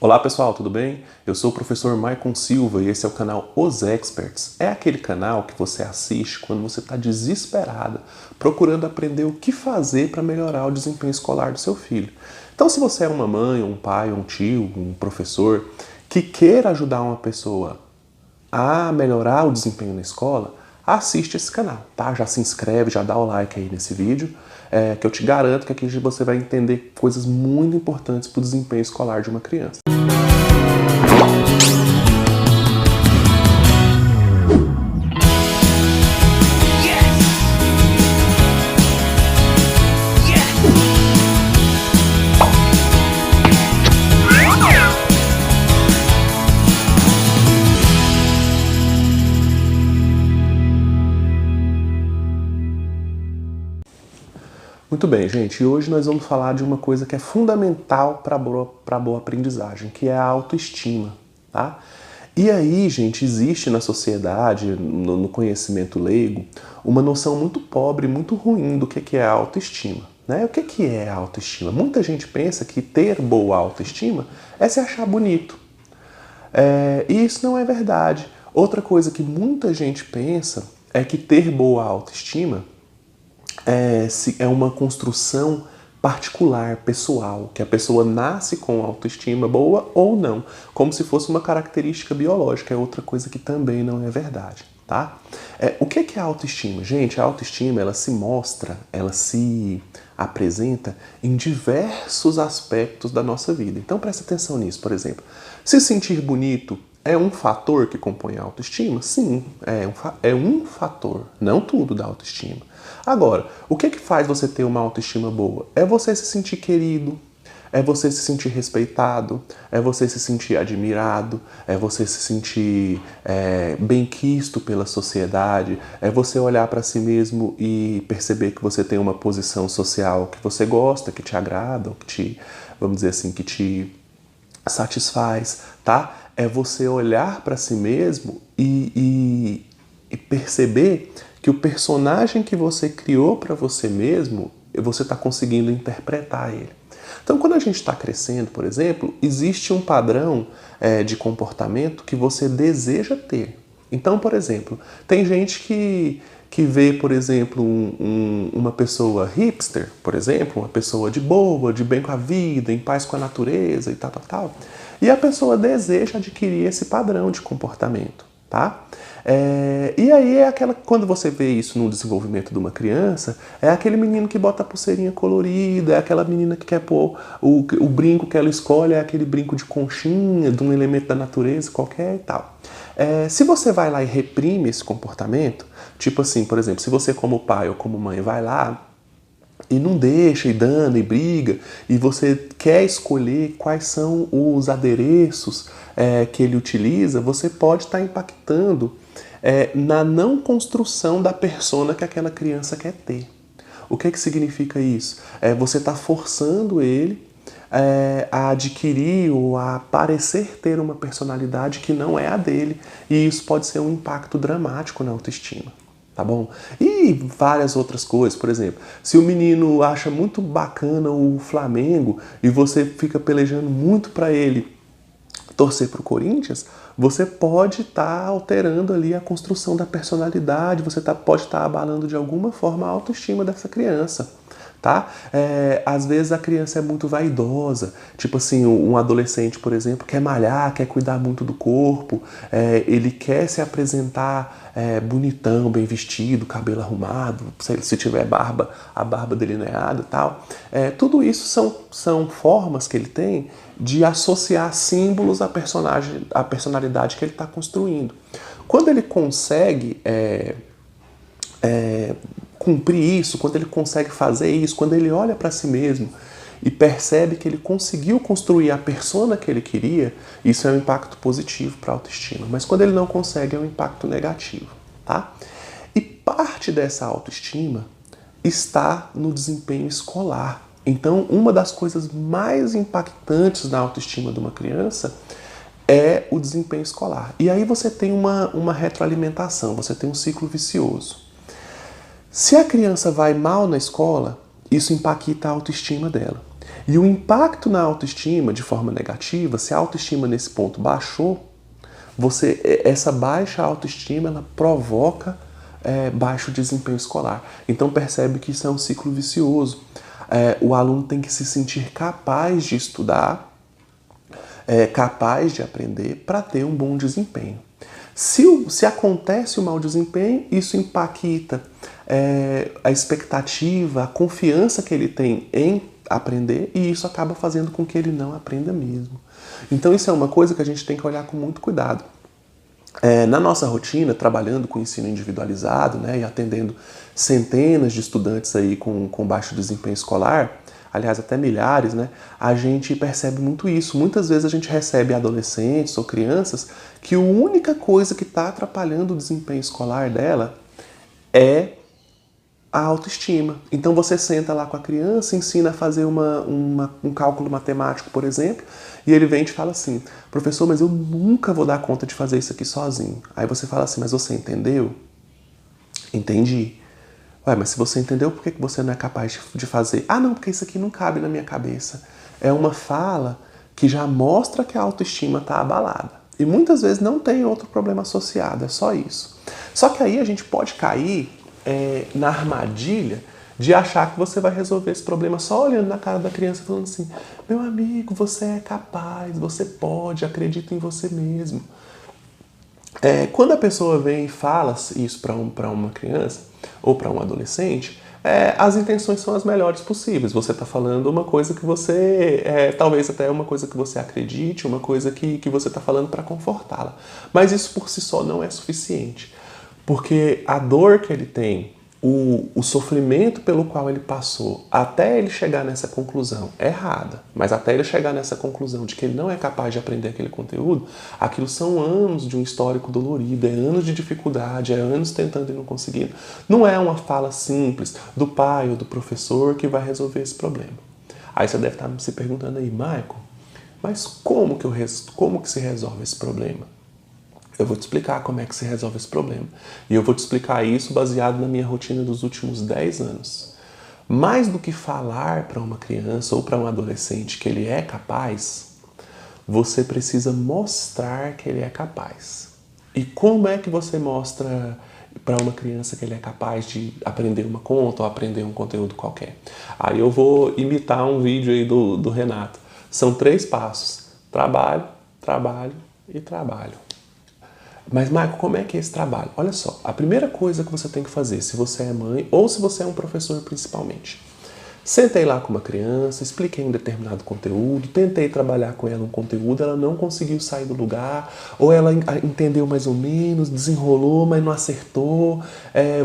Olá pessoal, tudo bem? Eu sou o professor Maicon Silva e esse é o canal Os Experts. É aquele canal que você assiste quando você está desesperado, procurando aprender o que fazer para melhorar o desempenho escolar do seu filho. Então se você é uma mãe, um pai, um tio, um professor que queira ajudar uma pessoa a melhorar o desempenho na escola, assiste esse canal, tá? Já se inscreve, já dá o like aí nesse vídeo, que eu te garanto que aqui você vai entender coisas muito importantes para o desempenho escolar de uma criança. Muito bem, gente, e hoje nós vamos falar de uma coisa que é fundamental para a boa aprendizagem, que é a autoestima, tá? E aí, gente, existe na sociedade, no conhecimento leigo, uma noção muito pobre, muito ruim do que é a autoestima, né? O que é a autoestima? Muita gente pensa que ter boa autoestima é se achar bonito. E isso não é verdade. Outra coisa que muita gente pensa é que ter boa autoestima é uma construção particular, pessoal, que a pessoa nasce com autoestima boa ou não, como se fosse uma característica biológica, é outra coisa que também não é verdade, tá? O que é a autoestima? Gente, a autoestima, ela se mostra, ela se apresenta em diversos aspectos da nossa vida. Então presta atenção nisso, por exemplo. Se sentir bonito é um fator que compõe a autoestima? Sim, é um fator, não tudo da autoestima. Agora, o que faz você ter uma autoestima boa? É você se sentir querido, é você se sentir respeitado, é você se sentir admirado, é você se sentir bem-quisto pela sociedade, é você olhar para si mesmo e perceber que você tem uma posição social que você gosta, que te agrada, que te, vamos dizer assim, que te satisfaz, tá? É você olhar para si mesmo e perceber que o personagem que você criou para você mesmo, você está conseguindo interpretar ele. Então, quando a gente está crescendo, por exemplo, existe um padrão de comportamento que você deseja ter. Então, por exemplo, tem gente que vê, por exemplo, uma pessoa hipster, por exemplo, uma pessoa de boa, de bem com a vida, em paz com a natureza e tal. E a pessoa deseja adquirir esse padrão de comportamento, tá? E aí quando você vê isso no desenvolvimento de uma criança, é aquele menino que bota a pulseirinha colorida, é aquela menina que quer pôr o brinco que ela escolhe, é aquele brinco de conchinha, de um elemento da natureza qualquer e tal. Se você vai lá e reprime esse comportamento, tipo assim, por exemplo, se você como pai ou como mãe vai lá e não deixa, e dana, e briga, e você quer escolher quais são os adereços que ele utiliza, você pode estar impactando na não construção da persona que aquela criança quer ter. O que significa isso? Você está forçando ele a adquirir ou a parecer ter uma personalidade que não é a dele, e isso pode ser um impacto dramático na autoestima. Tá bom? E várias outras coisas, por exemplo, se o menino acha muito bacana o Flamengo e você fica pelejando muito para ele torcer para o Corinthians, você pode estar alterando ali a construção da personalidade, você pode estar abalando de alguma forma a autoestima dessa criança. Tá? Às vezes a criança é muito vaidosa, tipo assim, um adolescente, por exemplo, quer malhar, quer cuidar muito do corpo, ele quer se apresentar bonitão, bem vestido, cabelo arrumado, se tiver barba, a barba delineada e tal. Tudo isso são formas que ele tem de associar símbolos à personalidade que ele está construindo. Quando ele consegue cumprir isso, quando ele consegue fazer isso, quando ele olha para si mesmo e percebe que ele conseguiu construir a persona que ele queria, isso é um impacto positivo para a autoestima. Mas quando ele não consegue, é um impacto negativo, tá? E parte dessa autoestima está no desempenho escolar. Então, uma das coisas mais impactantes na autoestima de uma criança é o desempenho escolar. E aí você tem uma retroalimentação, você tem um ciclo vicioso. Se a criança vai mal na escola, isso impacta a autoestima dela. E o impacto na autoestima de forma negativa, se a autoestima nesse ponto baixou, essa baixa autoestima ela provoca baixo desempenho escolar. Então percebe que isso é um ciclo vicioso. O aluno tem que se sentir capaz de estudar, capaz de aprender para ter um bom desempenho. Se acontece o mau desempenho, isso impacta a expectativa, a confiança que ele tem em aprender, e isso acaba fazendo com que ele não aprenda mesmo. Então isso é uma coisa que a gente tem que olhar com muito cuidado. Na nossa rotina, trabalhando com ensino individualizado, né, e atendendo centenas de estudantes aí com baixo desempenho escolar, aliás, até milhares, né, a gente percebe muito isso. Muitas vezes a gente recebe adolescentes ou crianças que a única coisa que está atrapalhando o desempenho escolar dela é a autoestima. Então você senta lá com a criança, ensina a fazer um cálculo matemático, por exemplo, e ele vem e te fala assim: professor, mas eu nunca vou dar conta de fazer isso aqui sozinho. Aí você fala assim: mas você entendeu? Entendi. Ué, mas se você entendeu, por que você não é capaz de fazer? Ah, não, porque isso aqui não cabe na minha cabeça. É uma fala que já mostra que a autoestima está abalada. E muitas vezes não tem outro problema associado, é só isso. Só que aí a gente pode cair na armadilha de achar que você vai resolver esse problema só olhando na cara da criança e falando assim: meu amigo, você é capaz, você pode, acredita em você mesmo. Quando a pessoa vem e fala isso para uma criança ou para um adolescente, as intenções são as melhores possíveis. Você está falando uma coisa que você, talvez até uma coisa que você acredite, uma coisa que você está falando para confortá-la. Mas isso por si só não é suficiente. Porque a dor que ele tem, o sofrimento pelo qual ele passou, até ele chegar nessa conclusão errada, mas até ele chegar nessa conclusão de que ele não é capaz de aprender aquele conteúdo, aquilo são anos de um histórico dolorido, é anos de dificuldade, é anos tentando e não conseguindo. Não é uma fala simples do pai ou do professor que vai resolver esse problema. Aí você deve estar se perguntando aí: Michael, mas como que se resolve esse problema? Eu vou te explicar como é que se resolve esse problema. E eu vou te explicar isso baseado na minha rotina dos últimos 10 anos. Mais do que falar para uma criança ou para um adolescente que ele é capaz, você precisa mostrar que ele é capaz. E como é que você mostra para uma criança que ele é capaz de aprender uma conta ou aprender um conteúdo qualquer? Aí eu vou imitar um vídeo aí do Renato. São 3 passos: trabalho, trabalho e trabalho. Mas, Marco, como é que é esse trabalho? Olha só, a primeira coisa que você tem que fazer, se você é mãe ou se você é um professor principalmente: sentei lá com uma criança, expliquei um determinado conteúdo, tentei trabalhar com ela um conteúdo, ela não conseguiu sair do lugar, ou ela entendeu mais ou menos, desenrolou, mas não acertou.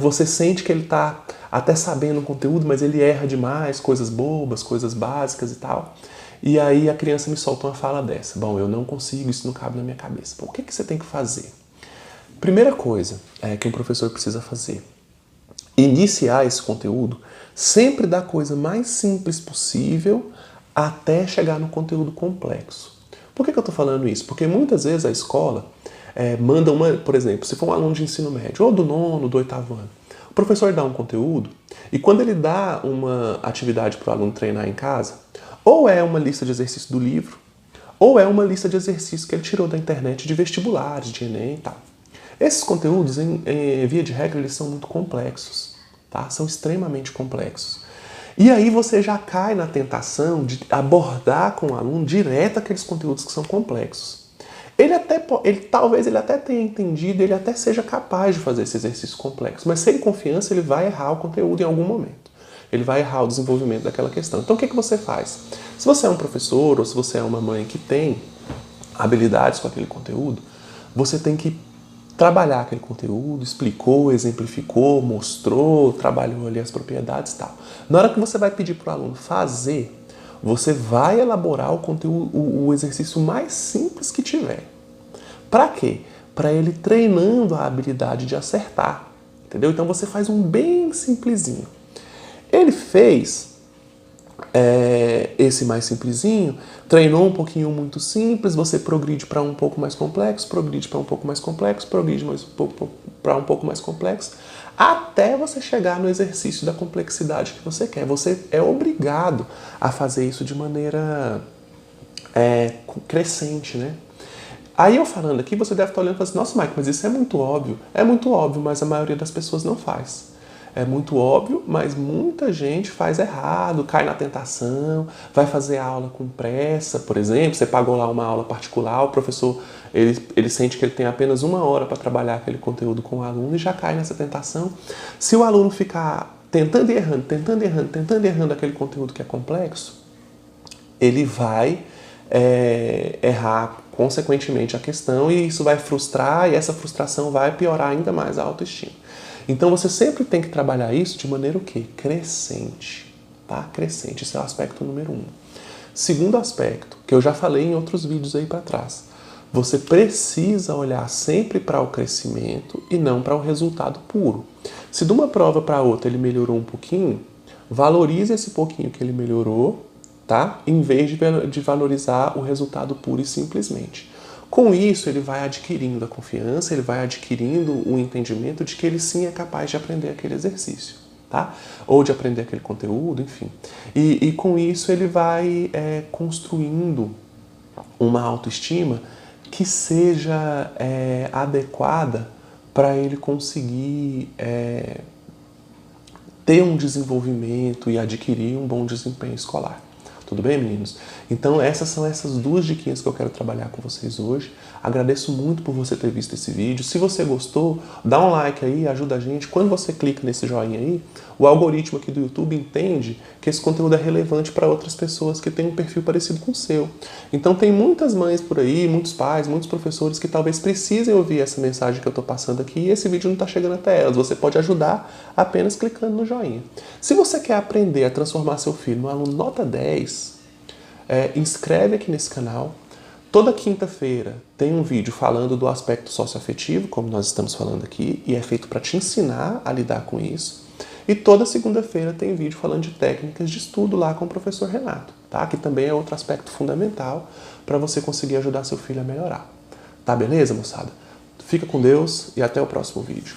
Você sente que ele está até sabendo o conteúdo, mas ele erra demais, coisas bobas, coisas básicas e tal. E aí a criança me solta uma fala dessa: bom, eu não consigo, isso não cabe na minha cabeça. Bom, o que você tem que fazer? Primeira coisa que um professor precisa fazer: iniciar esse conteúdo sempre da coisa mais simples possível até chegar no conteúdo complexo. Por que eu estou falando isso? Porque muitas vezes a escola manda por exemplo, se for um aluno de ensino médio, ou do 9º, do 8º ano, o professor dá um conteúdo e quando ele dá uma atividade para o aluno treinar em casa, ou é uma lista de exercícios do livro, ou é uma lista de exercícios que ele tirou da internet de vestibulares, de Enem e tal. Esses conteúdos, via de regra, eles são muito complexos, tá? São extremamente complexos. E aí você já cai na tentação de abordar com o aluno direto aqueles conteúdos que são complexos. Talvez ele até tenha entendido, ele até seja capaz de fazer esse exercício complexo, mas sem confiança ele vai errar o conteúdo em algum momento. Ele vai errar o desenvolvimento daquela questão. Então o que você faz? Se você é um professor ou se você é uma mãe que tem habilidades com aquele conteúdo, você tem que trabalhar aquele conteúdo, explicou, exemplificou, mostrou, trabalhou ali as propriedades e tal. Na hora que você vai pedir para o aluno fazer, você vai elaborar o conteúdo, o exercício mais simples que tiver. Para quê? Para ele treinando a habilidade de acertar, entendeu? Então você faz um bem simplesinho. Ele fez esse mais simplesinho, treinou um pouquinho muito simples, você progride para um pouco mais complexo, progride para um pouco mais complexo, progride para um pouco mais complexo, até você chegar no exercício da complexidade que você quer. Você é obrigado a fazer isso de maneira crescente, né? Aí eu falando aqui, você deve estar olhando e falando assim, nossa, Mike, mas isso é muito óbvio. É muito óbvio, mas a maioria das pessoas não faz. É muito óbvio, mas muita gente faz errado, cai na tentação, vai fazer aula com pressa, por exemplo, você pagou lá uma aula particular, o professor ele sente que ele tem apenas 1 hora para trabalhar aquele conteúdo com o aluno e já cai nessa tentação. Se o aluno ficar tentando e errando aquele conteúdo que é complexo, ele vai errar consequentemente a questão e isso vai frustrar e essa frustração vai piorar ainda mais a autoestima. Então você sempre tem que trabalhar isso de maneira o quê? Crescente, tá? Crescente, esse é o aspecto número 1. Segundo aspecto, que eu já falei em outros vídeos aí para trás, você precisa olhar sempre para o crescimento e não para o resultado puro. Se de uma prova para outra ele melhorou um pouquinho, valorize esse pouquinho que ele melhorou, tá? Em vez de valorizar o resultado puro e simplesmente. Com isso, ele vai adquirindo a confiança, ele vai adquirindo o entendimento de que ele sim é capaz de aprender aquele exercício, tá? Ou de aprender aquele conteúdo, enfim. E com isso ele vai construindo uma autoestima que seja adequada para ele conseguir ter um desenvolvimento e adquirir um bom desempenho escolar. Tudo bem, meninos? Então essas são essas 2 diquinhas que eu quero trabalhar com vocês hoje. Agradeço muito por você ter visto esse vídeo. Se você gostou, dá um like aí, ajuda a gente. Quando você clica nesse joinha aí, o algoritmo aqui do YouTube entende que esse conteúdo é relevante para outras pessoas que têm um perfil parecido com o seu. Então tem muitas mães por aí, muitos pais, muitos professores que talvez precisem ouvir essa mensagem que eu estou passando aqui e esse vídeo não está chegando até elas. Você pode ajudar apenas clicando no joinha. Se você quer aprender a transformar seu filho num aluno nota 10, inscreve aqui nesse canal. Toda quinta-feira tem um vídeo falando do aspecto socioafetivo, como nós estamos falando aqui, e é feito para te ensinar a lidar com isso. E toda segunda-feira tem vídeo falando de técnicas de estudo lá com o professor Renato, tá? Que também é outro aspecto fundamental para você conseguir ajudar seu filho a melhorar. Tá beleza, moçada? Fica com Deus e até o próximo vídeo.